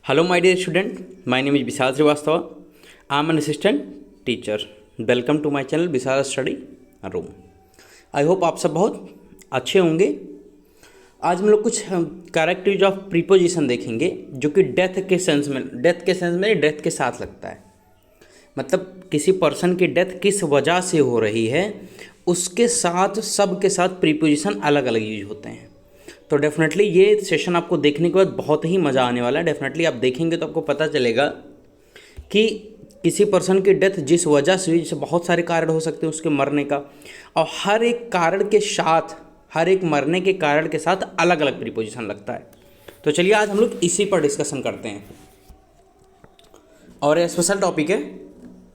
Hello, my dear student. My name is Vishal Srivastava. I am an assistant teacher. Welcome to my channel Vishal Study Room. I hope आप सब बहुत अच्छे होंगे। आज हम लोग कुछ कैरेक्टरिज ऑफ प्रीपोजिशन देखेंगे जो कि डेथ के सेंस में डेथ के साथ लगता है। मतलब किसी पर्सन की डेथ किस वजह से हो रही है उसके साथ सब के साथ प्रीपोजिशन अलग अलग यूज होते हैं। तो डेफिनेटली ये सेशन आपको देखने के बाद बहुत ही मज़ा आने वाला है। डेफिनेटली आप देखेंगे तो आपको पता चलेगा कि किसी पर्सन की डेथ जिस वजह से हुई, जैसे बहुत सारे कारण हो सकते हैं उसके मरने का, और हर एक कारण के साथ, हर एक मरने के कारण के साथ अलग अलग प्रीपोजिशन लगता है। तो चलिए आज हम लोग इसी पर डिस्कशन करते हैं और ये स्पेशल टॉपिक है।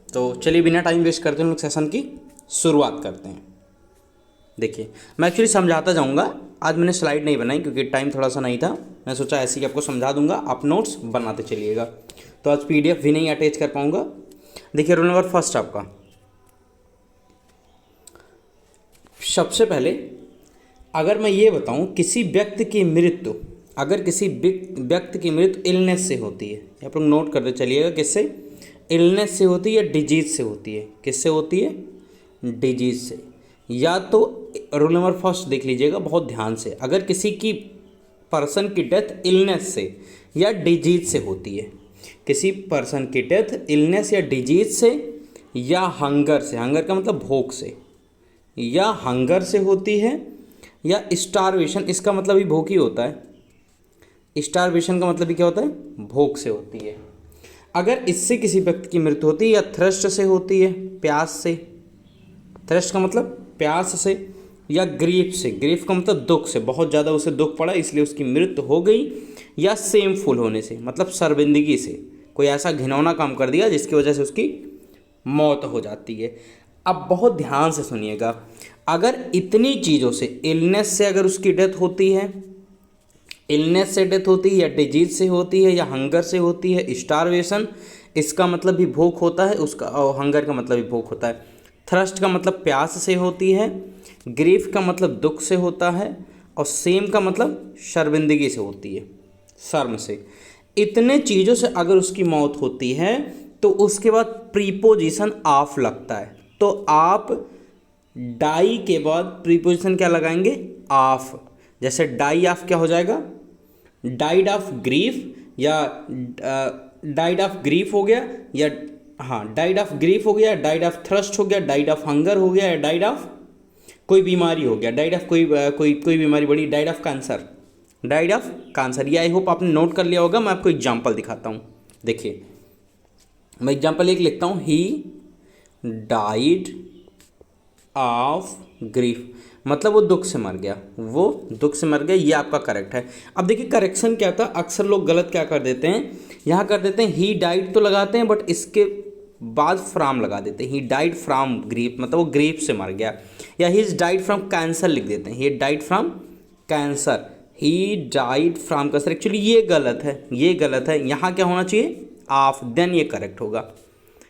तो चलिए बिना टाइम वेस्ट करते हम लोग सेशन की शुरुआत करते हैं। देखिए मैं एक्चुअली समझाता जाऊंगा। आज मैंने स्लाइड नहीं बनाई क्योंकि टाइम थोड़ा सा नहीं था। मैं सोचा ऐसे ही आपको समझा दूंगा, आप नोट्स बनाते चलिएगा। तो आज पीडीएफ भी नहीं अटैच कर पाऊंगा। देखिए रोल नंबर फर्स्ट आपका, सबसे पहले अगर मैं ये बताऊं किसी व्यक्ति की मृत्यु, अगर किसी व्यक्ति की मृत्यु इलनेस से होती है, आप लोग नोट करते चलिएगा, किससे? इलनेस से होती है या डिजीज से होती है? किससे होती है? डिजीज से। या तो रोल नंबर फर्स्ट देख लीजिएगा बहुत ध्यान से, अगर किसी की पर्सन की डेथ इलनेस से या डिजीज से होती है, किसी पर्सन की डेथ इलनेस या डिजीज से या हंगर से, हंगर का मतलब भूख से, या हंगर से होती है, या स्टारवेशन, इसका मतलब भी भूख ही होता है। स्टारवेशन का मतलब भी क्या होता है? भूख से होती है। अगर इससे किसी व्यक्ति की मृत्यु होती है, या थ्रस्ट से होती है, प्यास से, थ्रस्ट का मतलब प्यास से, या ग्रीफ से, ग्रीफ का मतलब दुख से, बहुत ज़्यादा उसे दुख पड़ा इसलिए उसकी मृत्यु हो गई, या सेमफुल होने से मतलब शर्मिंदगी से, कोई ऐसा घिनौना काम कर दिया जिसकी वजह से उसकी मौत हो जाती है। अब बहुत ध्यान से सुनिएगा, अगर इतनी चीज़ों से, इलनेस से अगर उसकी डेथ होती है, इलनेस से डेथ होती है, या डिजीज से होती है, या हंगर से होती है, स्टारवेशन इसका मतलब भी भूख होता है उसका, और हंगर का मतलब भी भूख होता है। थ्रस्ट का मतलब प्यास से होती है, ग्रीफ का मतलब दुख से होता है, और सेम का मतलब शर्मिंदगी से होती है, शर्म से। इतने चीज़ों से अगर उसकी मौत होती है तो उसके बाद प्रीपोजिशन ऑफ लगता है। तो आप डाई के बाद प्रीपोजिशन क्या लगाएंगे? ऑफ। जैसे डाई ऑफ क्या हो जाएगा? डाइड ऑफ ग्रीफ, या डाइड ऑफ ग्रीफ हो गया, या हाँ डाइड ऑफ ग्रीफ हो गया, डाइड ऑफ थ्रस्ट हो गया, डाइड ऑफ हंगर हो गया, या डाइड ऑफ कोई बीमारी हो गया, डाइड ऑफ कोई बीमारी बड़ी, died of cancer, died of cancer. ये आई होप आपने नोट कर लिया होगा। मैं आपको एग्जांपल दिखाता हूँ। देखिए मैं एग्जांपल एक लिखता हूँ, ही डाइड ऑफ ग्रीफ, मतलब वो दुख से मर गया, वो दुख से मर गया। ये आपका करेक्ट है। अब देखिए करेक्शन क्या था, अक्सर लोग गलत क्या कर देते हैं, यहाँ कर देते हैं ही डाइड तो लगाते हैं बट इसके बाद फ्राम लगा देते हैं, ही डाइड फ्राम ग्रीफ, मतलब वो ग्रीफ से मर गया। या he is died from cancer लिख देते हैं, he died from cancer, he died from cancer. Actually ये गलत है, ये गलत है। यहाँ क्या होना चाहिए? ऑफ, देन ये करेक्ट होगा।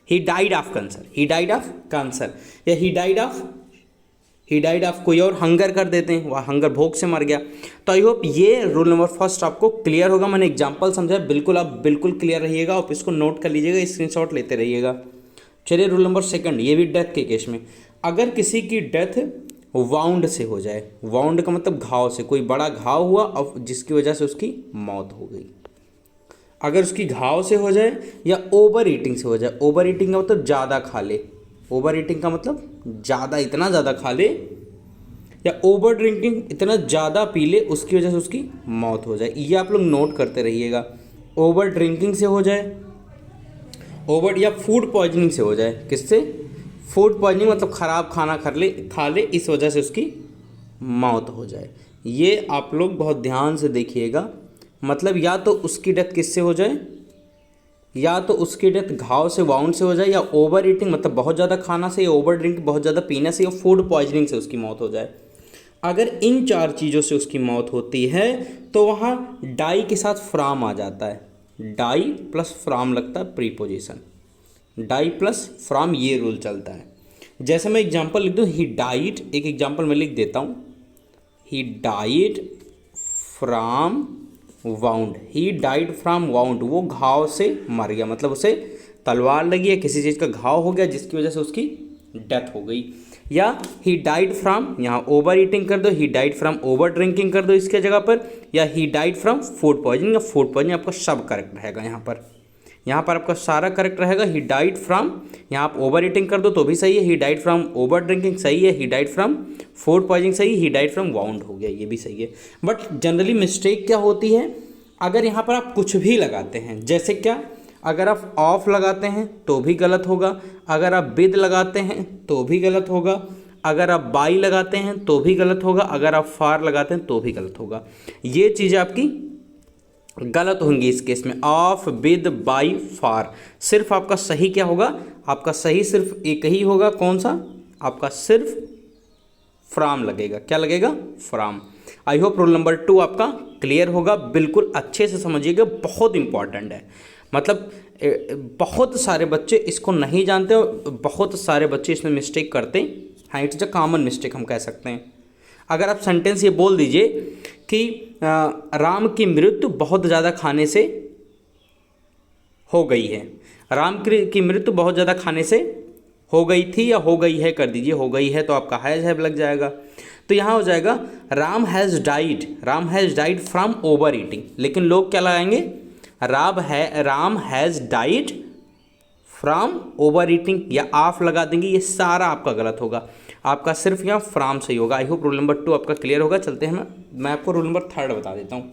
He died of cancer, he died of cancer, या ही डाइड ऑफ कोई और हंगर कर देते हैं, वह हंगर भूख से मर गया। तो आई होप ये रूल नंबर फर्स्ट आपको क्लियर होगा। मैंने एग्जांपल समझा, बिल्कुल आप बिल्कुल क्लियर रहिएगा, आप इसको नोट कर लीजिएगा, स्क्रीनशॉट लेते रहिएगा। चलिए रूल नंबर सेकंड, ये भी डेथ के केस में, अगर किसी की डेथ वाउंड से हो जाए, वाउंड का मतलब घाव से, कोई बड़ा घाव हुआ और जिसकी वजह से उसकी मौत हो गई, अगर उसकी घाव से हो जाए, या ओवर ईटिंग से हो जाए। ओवर ईटिंग का मतलब ज़्यादा खा ले, ओवर ईटिंग का मतलब ज़्यादा, इतना ज़्यादा खा ले, या ओवर ड्रिंकिंग, इतना ज़्यादा पी ले उसकी वजह से उसकी मौत हो जाए। ये आप लोग नोट करते रहिएगा। ओवर ड्रिंकिंग से हो जाए, ओवर, या फूड पॉइजनिंग से हो जाए। किससे? फूड पॉइजनिंग मतलब ख़राब खाना खा ले इस वजह से उसकी मौत हो जाए। ये आप लोग बहुत ध्यान से देखिएगा। मतलब या तो उसकी डेथ किससे हो जाए, या तो उसकी डेथ घाव से, वाउंड से हो जाए, या ओवर ईटिंग मतलब बहुत ज़्यादा खाना से, या ओवर ड्रिंक बहुत ज़्यादा पीने से, या फूड पॉइजनिंग से उसकी मौत हो जाए। अगर इन चार चीज़ों से उसकी मौत होती है तो वहाँ डाई के साथ फ्राम आ जाता है। डाई प्लस फ्राम लगता है प्रीपोजिशन, डाई प्लस फ्राम, ये रूल चलता है। जैसे मैं एग्जांपल लिख दूँ, ही डाइड, एक एग्जांपल मैं लिख देता हूँ, he died from wound, he died from wound, वो घाव से मर गया, मतलब उसे तलवार लगी या किसी चीज़ का घाव हो गया जिसकी वजह से उसकी डेथ हो गई। या ही डाइड फ्रॉम, यहाँ ओवर ईटिंग कर दो, he died from over drinking कर दो इसके जगह पर, या he died from food poisoning, या फूड पॉइजनिंग आपका सब करेक्ट रहेगा यहाँ पर आपका सारा करेक्ट रहेगा। ही डाइड फ्रॉम, यहाँ आप ओवर ईटिंग कर दो तो भी सही है, he died from over drinking सही है, he died from food poisoning सही, ही डाइड फ्रॉम वाउंड हो गया, ये भी सही है। बट जनरली मिस्टेक क्या होती है, अगर यहाँ पर आप कुछ भी लगाते हैं, जैसे क्या, अगर आप ऑफ लगाते हैं तो भी गलत होगा, अगर आप विद लगाते हैं तो भी गलत होगा, अगर आप बाई लगाते हैं तो भी गलत होगा, अगर आप फार लगाते हैं तो भी गलत होगा। ये चीज़ें आपकी गलत होंगी इस केस में, ऑफ, विद, बाई, फार। सिर्फ आपका सही क्या होगा, आपका सही सिर्फ एक ही होगा, कौन सा, आपका सिर्फ फ्रॉम लगेगा। क्या लगेगा, from. I hope roll number 2 आपका क्लियर होगा, बिल्कुल अच्छे से समझिएगा, बहुत इंपॉर्टेंट है। मतलब बहुत सारे बच्चे इसको नहीं जानते और बहुत सारे बच्चे इसमें मिस्टेक करते हैं। It is a common mistake हम कह सकते हैं। अगर आप सेंटेंस ये बोल दीजिए कि राम की मृत्यु बहुत ज़्यादा खाने से हो गई है, राम की मृत्यु बहुत ज़्यादा खाने से हो गई थी या हो गई है कर दीजिए, हो गई है तो आपका हैज़ लग जाएगा। तो यहाँ हो जाएगा Ram has died from over eating, लेकिन लोग क्या लगाएंगे, Ram has died from over eating, या ऑफ लगा देंगे, ये सारा आपका गलत होगा। आपका सिर्फ यहाँ फ्रॉम सही होगा। आई होप रूल नंबर 2 आपका क्लियर होगा। चलते हैं, मैं आपको रूल नंबर 3 बता देता हूँ।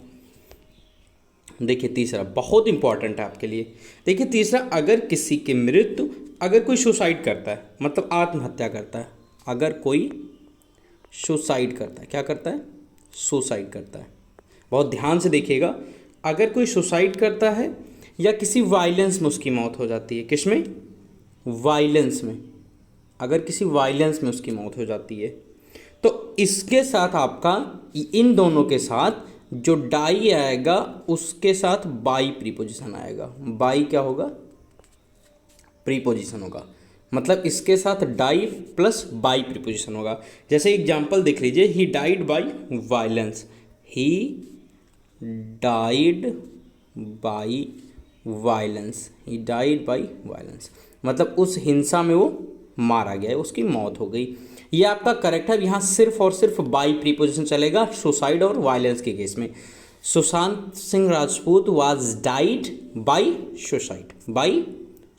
देखिए तीसरा बहुत इंपॉर्टेंट है आपके लिए। देखिए तीसरा, अगर किसी की मृत्यु, अगर कोई सुसाइड करता है, मतलब आत्महत्या करता है, अगर कोई सुसाइड करता है, क्या करता है, सुसाइड करता है, बहुत ध्यान से देखिएगा, अगर कोई सुसाइड करता है या किसी वायलेंस में उसकी मौत हो जाती है, किसमें, वायलेंस में, अगर किसी वायलेंस में उसकी मौत हो जाती है, तो इसके साथ आपका, इन दोनों के साथ जो डाई आएगा उसके साथ बाई प्रीपोजिशन आएगा। बाई क्या होगा, प्रीपोजिशन होगा, मतलब इसके साथ डाई प्लस बाई प्रीपोजिशन होगा। जैसे एग्जांपल देख लीजिए, he died by violence, he died by violence, he died by violence, मतलब उस हिंसा में वो मारा गया है, उसकी मौत हो गई। ये आपका करेक्ट है। यहाँ सिर्फ और सिर्फ बाई प्रीपोजिशन चलेगा सुसाइड और वायलेंस के केस में। Sushant Singh Rajput was died by suicide, by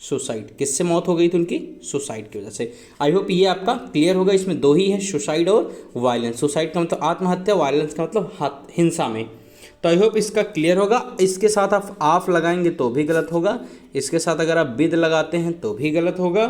suicide, किससे मौत हो गई थी उनकी, सुसाइड की वजह से। आई होप ये आपका क्लियर होगा। इसमें दो ही है, सुसाइड और वायलेंस। सुसाइड का मतलब आत्महत्या, वायलेंस का मतलब हिंसा में। तो आई होप इसका क्लियर होगा। इसके साथ आप ऑफ लगाएंगे तो भी गलत होगा, इसके साथ अगर आप विद लगाते हैं तो भी गलत होगा,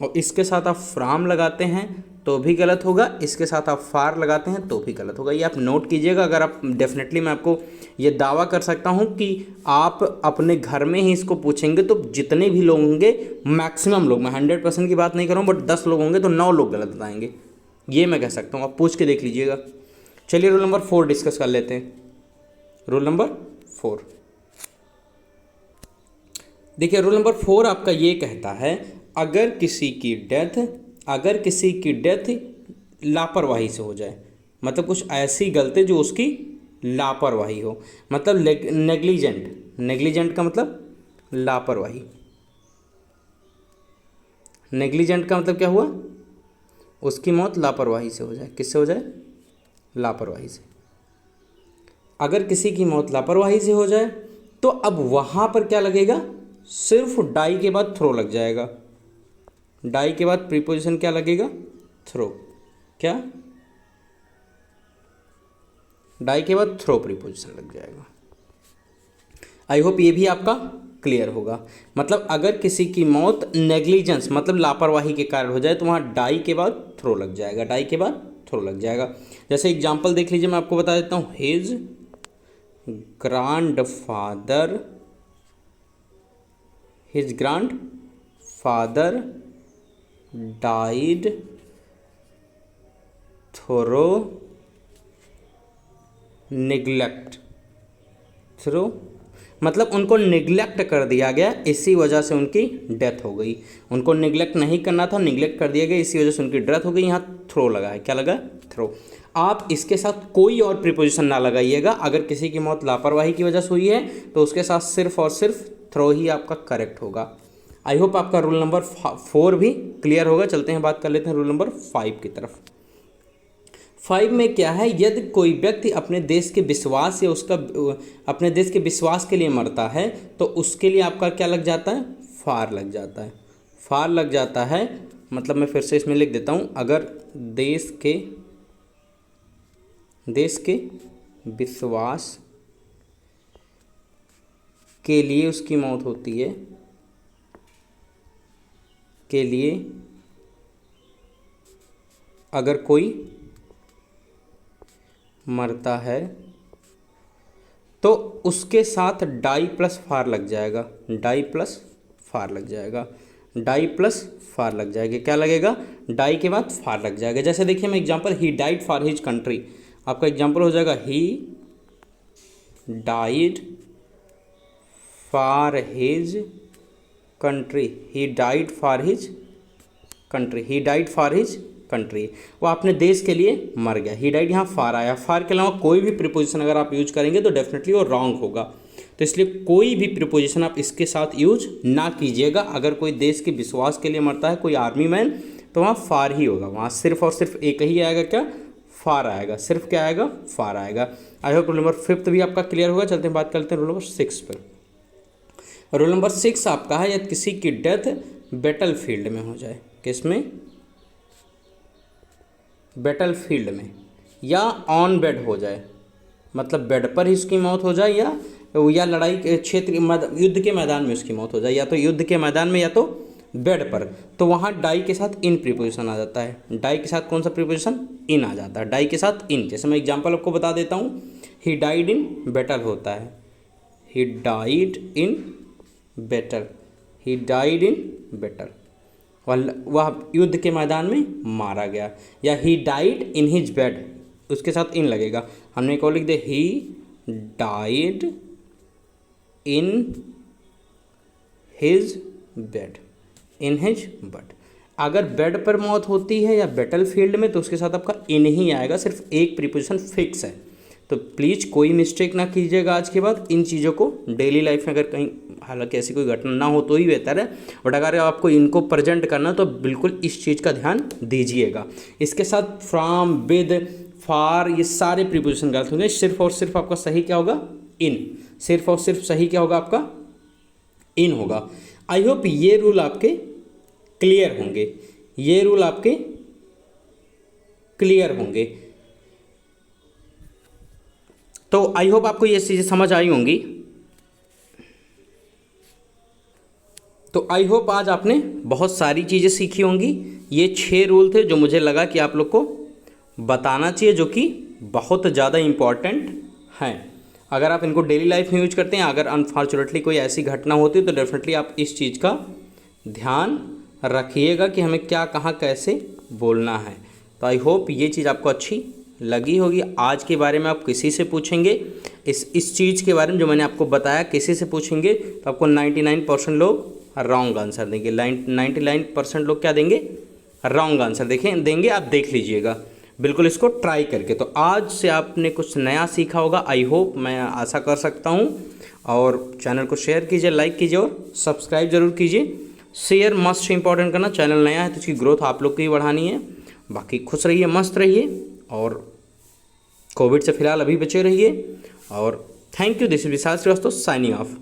और इसके साथ आप फ्रॉम लगाते हैं तो भी गलत होगा, इसके साथ आप फार लगाते हैं तो भी गलत होगा। ये आप नोट कीजिएगा। अगर आप डेफिनेटली, मैं आपको ये दावा कर सकता हूँ कि आप अपने घर में ही इसको पूछेंगे तो जितने भी लोग होंगे, मैक्सिमम लोग, मैं 100% की बात नहीं कर रहा हूँ, बट 10 लोग होंगे तो 9 लोग गलत बताएंगे, ये मैं कह सकता हूँ। आप पूछ के देख लीजिएगा। चलिए रूल नंबर 4 डिस्कस कर लेते हैं। रूल नंबर 4, देखिए रूल नंबर 4 आपका ये कहता है, अगर किसी की डेथ लापरवाही से हो जाए, मतलब कुछ ऐसी गलती जो उसकी लापरवाही हो, मतलब नेग्लिजेंट का मतलब लापरवाही। नेग्लिजेंट का मतलब क्या हुआ, उसकी मौत लापरवाही से हो जाए। किससे हो जाए, लापरवाही से। अगर किसी की मौत लापरवाही से हो जाए तो अब वहाँ पर क्या लगेगा, सिर्फ डाई के बाद थ्रो लग जाएगा। डाई के बाद प्रीपोजिशन क्या लगेगा, थ्रो। क्या, डाई के बाद थ्रो प्रीपोजिशन लग जाएगा। आई होप ये भी आपका क्लियर होगा। मतलब अगर किसी की मौत नेग्लिजेंस मतलब लापरवाही के कारण हो जाए तो वहाँ डाई के बाद थ्रो लग जाएगा, डाई के बाद थ्रो लग जाएगा। जैसे एग्जाम्पल देख लीजिए, मैं आपको बता देता हूँ। His grandfather died through neglect, मतलब उनको निगलेक्ट कर दिया गया, इसी वजह से उनकी डेथ हो गई। उनको निगलेक्ट नहीं करना था, निगलेक्ट कर दिया गया, इसी वजह से उनकी डेथ हो गई। यहाँ थ्रो लगा है, क्या लगा? थ्रो। आप इसके साथ कोई और प्रीपोजिशन ना लगाइएगा। अगर किसी की मौत लापरवाही की वजह से हुई है तो उसके साथ सिर्फ और सिर्फ थ्रो ही आपका करेक्ट होगा। आई होप आपका रूल नंबर 4 भी क्लियर होगा। चलते हैं, बात कर लेते हैं रूल नंबर 5 की तरफ। 5 में क्या है, यदि कोई व्यक्ति अपने देश के विश्वास या उसका अपने देश के विश्वास के लिए मरता है तो उसके लिए आपका क्या लग जाता है? फार लग जाता है। फार लग जाता है मतलब मैं फिर से इसमें लिख देता हूँ, अगर देश के विश्वास के लिए उसकी मौत होती है, के लिए अगर कोई मरता है तो उसके साथ डाई प्लस फार लग जाएगा। डाई प्लस फार लग जाएगा। डाई प्लस फार लग जाएगा। क्या लगेगा? डाई के बाद फार लग जाएगा। जैसे देखिए मैं example, he died for his country, आपका एग्जांपल हो जाएगा he died for his country. He died for his country. He died for his country, वो अपने देश के लिए मर गया। ही डाइड, यहाँ फार आया। फार के अलावा कोई भी प्रीपोजिशन अगर आप यूज करेंगे तो डेफिनेटली वो रॉन्ग होगा। तो इसलिए कोई भी प्रीपोजिशन आप इसके साथ यूज ना कीजिएगा। अगर कोई देश के विश्वास के लिए मरता है, कोई आर्मी मैन, तो वहाँ फार ही होगा। वहाँ सिर्फ और सिर्फ एक ही आएगा, क्या? फार आएगा। सिर्फ क्या आएगा? फार आएगा। आई होप रूल नंबर 5 भी आपका क्लियर होगा। चलते हैं, बात करते हैं रूल नंबर 6 पर। रूल नंबर 6 आपका है, यदि किसी की डेथ बैटल फील्ड में हो जाए। किसमें? बैटल फील्ड में, या ऑन बेड हो जाए, मतलब बेड पर ही उसकी मौत हो जाए, या लड़ाई के क्षेत्र युद्ध के मैदान में उसकी मौत हो जाए, या तो युद्ध के मैदान में या तो बेड पर, तो वहाँ डाई के साथ इन प्रीपोजिशन आ जाता है। डाई के साथ कौन सा प्रीपोजिशन? इन आ जाता है। डाई के साथ इन। जैसे मैं एग्जांपल आपको बता देता हूँ, ही डाइड इन बैटल होता है। He died in battle. He died in battle, वह युद्ध के मैदान में मारा गया। या he died in his bed, उसके साथ इन लगेगा। हमने क्या लिख दे? He died in his bed. In his bed. अगर बेड पर मौत होती है या बैटल फील्ड में तो उसके साथ आपका इन ही आएगा। सिर्फ एक प्रीपोजिशन फिक्स है, तो प्लीज़ कोई मिस्टेक ना कीजिएगा आज के बाद। इन चीज़ों को डेली लाइफ में अगर कहीं, हालांकि ऐसी कोई घटना ना हो तो ही बेहतर है, बट अगर आपको इनको प्रेजेंट करना तो बिल्कुल इस चीज़ का ध्यान दीजिएगा। इसके साथ फ्रॉम, विद, फॉर, ये सारे प्रीपोजिशन गलत होंगे। सिर्फ और सिर्फ आपका सही क्या होगा? इन। सिर्फ और सिर्फ सही क्या होगा आपका? इन होगा। आई होप ये रूल आपके क्लियर होंगे। ये रूल आपके क्लियर होंगे। तो आई होप आपको ये चीज़ें समझ आई होंगी। तो आई होप आज आपने बहुत सारी चीज़ें सीखी होंगी। ये 6 रूल थे जो मुझे लगा कि आप लोग को बताना चाहिए, जो कि बहुत ज़्यादा इम्पॉर्टेंट हैं। अगर आप इनको डेली लाइफ में यूज करते हैं, अगर अनफॉर्चुनेटली कोई ऐसी घटना होती है तो डेफिनेटली आप इस चीज़ का ध्यान रखिएगा कि हमें क्या, कहाँ, कैसे बोलना है। तो आई होप ये चीज़ आपको अच्छी लगी होगी। आज के बारे में आप किसी से पूछेंगे, इस चीज़ के बारे में जो मैंने आपको बताया, किसी से पूछेंगे तो आपको 99% लोग रॉन्ग आंसर देंगे। 99% लोग क्या देंगे? रॉन्ग आंसर देंगे। आप देख लीजिएगा बिल्कुल इसको ट्राई करके। तो आज से आपने कुछ नया सीखा होगा, आई होप, मैं आशा कर सकता हूँ। और चैनल को शेयर कीजिए, लाइक कीजिए और सब्सक्राइब जरूर कीजिए। शेयर मस्ट इंपॉर्टेंट करना। चैनल नया है तो इसकी ग्रोथ आप लोग को ही बढ़ानी है। बाकी खुश रहिए, मस्त रहिए और कोविड से फिलहाल अभी बचे रहिए। और thank you. This is Vishal Shrivastava signing of.